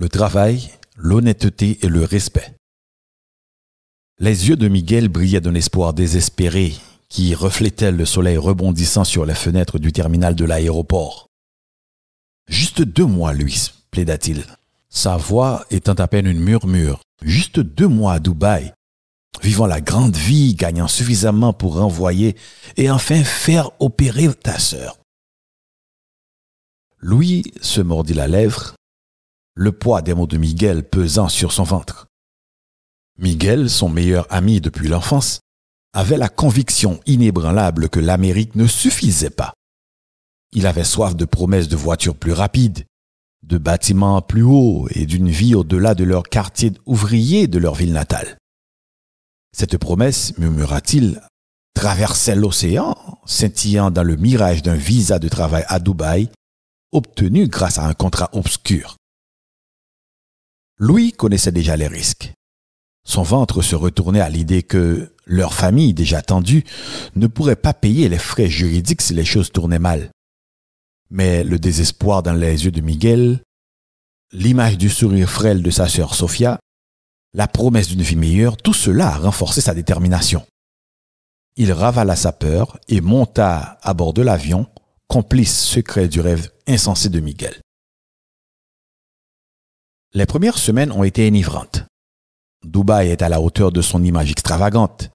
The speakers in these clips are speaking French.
le travail, l'honnêteté et le respect. Les yeux de Miguel brillaient d'un espoir désespéré qui reflétait le soleil rebondissant sur les fenêtres du terminal de l'aéroport. « Juste 2 mois, Luis, plaida-t-il, sa voix étant à peine une murmure. Juste 2 mois à Dubaï, vivant la grande vie, gagnant suffisamment pour renvoyer et enfin faire opérer ta sœur. » Louis se mordit la lèvre, le poids des mots de Miguel pesant sur son ventre. Miguel, son meilleur ami depuis l'enfance, avait la conviction inébranlable que l'Amérique ne suffisait pas. Il avait soif de promesses de voitures plus rapides, de bâtiments plus hauts et d'une vie au-delà de leur quartier ouvrier de leur ville natale. Cette promesse, murmura-t-il, traversait l'océan, scintillant dans le mirage d'un visa de travail à Dubaï, obtenu grâce à un contrat obscur. Louis connaissait déjà les risques. Son ventre se retournait à l'idée que leur famille, déjà tendue, ne pourrait pas payer les frais juridiques si les choses tournaient mal. Mais le désespoir dans les yeux de Miguel, l'image du sourire frêle de sa sœur Sofia, la promesse d'une vie meilleure, tout cela a renforcé sa détermination. Il ravala sa peur et monta à bord de l'avion, complice secret du rêve insensé de Miguel. Les premières semaines ont été enivrantes. Dubaï est à la hauteur de son image extravagante.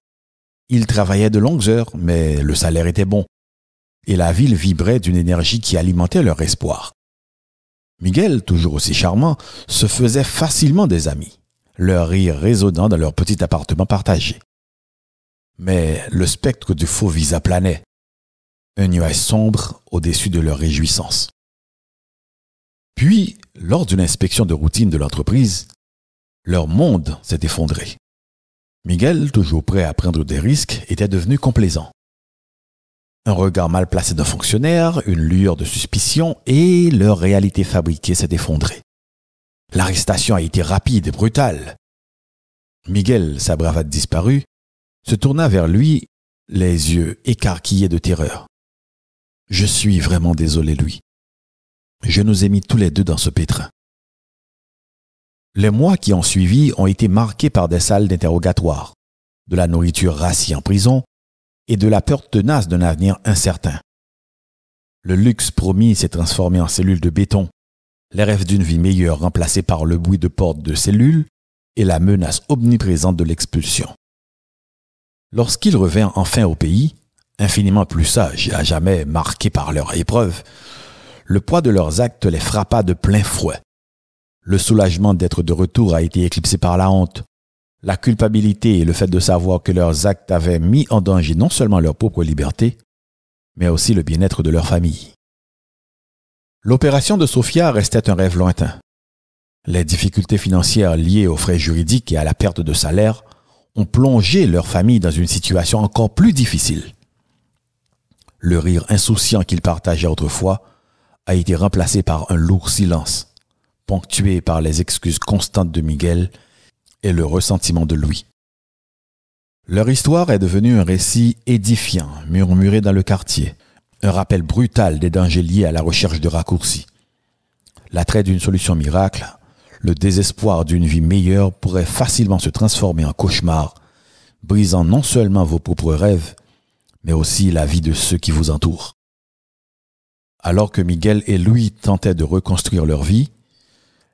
Il travaillait de longues heures, mais le salaire était bon. Et la ville vibrait d'une énergie qui alimentait leur espoir. Miguel, toujours aussi charmant, se faisait facilement des amis, leur rire résonnant dans leur petit appartement partagé. Mais le spectre du faux visa planait, un nuage sombre au-dessus de leur réjouissance. Puis, lors d'une inspection de routine de l'entreprise, leur monde s'est effondré. Miguel, toujours prêt à prendre des risques, était devenu complaisant. Un regard mal placé d'un fonctionnaire, une lueur de suspicion et leur réalité fabriquée s'est effondrée. L'arrestation a été rapide et brutale. Miguel, sa bravade disparue, se tourna vers lui, les yeux écarquillés de terreur. « Je suis vraiment désolé, Louis. Je nous ai mis tous les deux dans ce pétrin. » Les mois qui ont suivi ont été marqués par des salles d'interrogatoire, de la nourriture rassie en prison et de la peur tenace d'un avenir incertain. Le luxe promis s'est transformé en cellules de béton, les rêves d'une vie meilleure remplacés par le bruit de portes de cellules et la menace omniprésente de l'expulsion. Lorsqu'ils revinrent enfin au pays, infiniment plus sages et à jamais marqués par leur épreuve, le poids de leurs actes les frappa de plein fouet. Le soulagement d'être de retour a été éclipsé par la honte. La culpabilité et le fait de savoir que leurs actes avaient mis en danger non seulement leur propre liberté, mais aussi le bien-être de leur famille. L'opération de Sofia restait un rêve lointain. Les difficultés financières liées aux frais juridiques et à la perte de salaire ont plongé leur famille dans une situation encore plus difficile. Le rire insouciant qu'ils partageaient autrefois a été remplacé par un lourd silence, ponctué par les excuses constantes de Miguel et le ressentiment de Louis. Leur histoire est devenue un récit édifiant, murmuré dans le quartier, un rappel brutal des dangers liés à la recherche de raccourcis. L'attrait d'une solution miracle, le désespoir d'une vie meilleure pourrait facilement se transformer en cauchemar, brisant non seulement vos propres rêves, mais aussi la vie de ceux qui vous entourent. Alors que Miguel et Louis tentaient de reconstruire leur vie,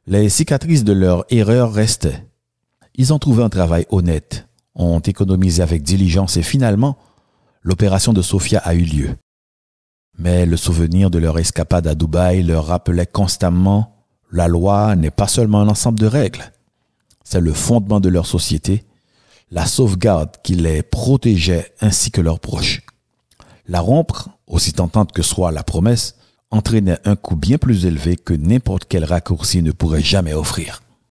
les cicatrices de leur erreur restaient. Ils ont trouvé un travail honnête, ont économisé avec diligence et finalement, l'opération de Sofia a eu lieu. Mais le souvenir de leur escapade à Dubaï leur rappelait constamment « La loi n'est pas seulement un ensemble de règles, c'est le fondement de leur société, la sauvegarde qui les protégeait ainsi que leurs proches. » La rompre, aussi tentante que soit la promesse, entraînait un coût bien plus élevé que n'importe quel raccourci ne pourrait jamais offrir.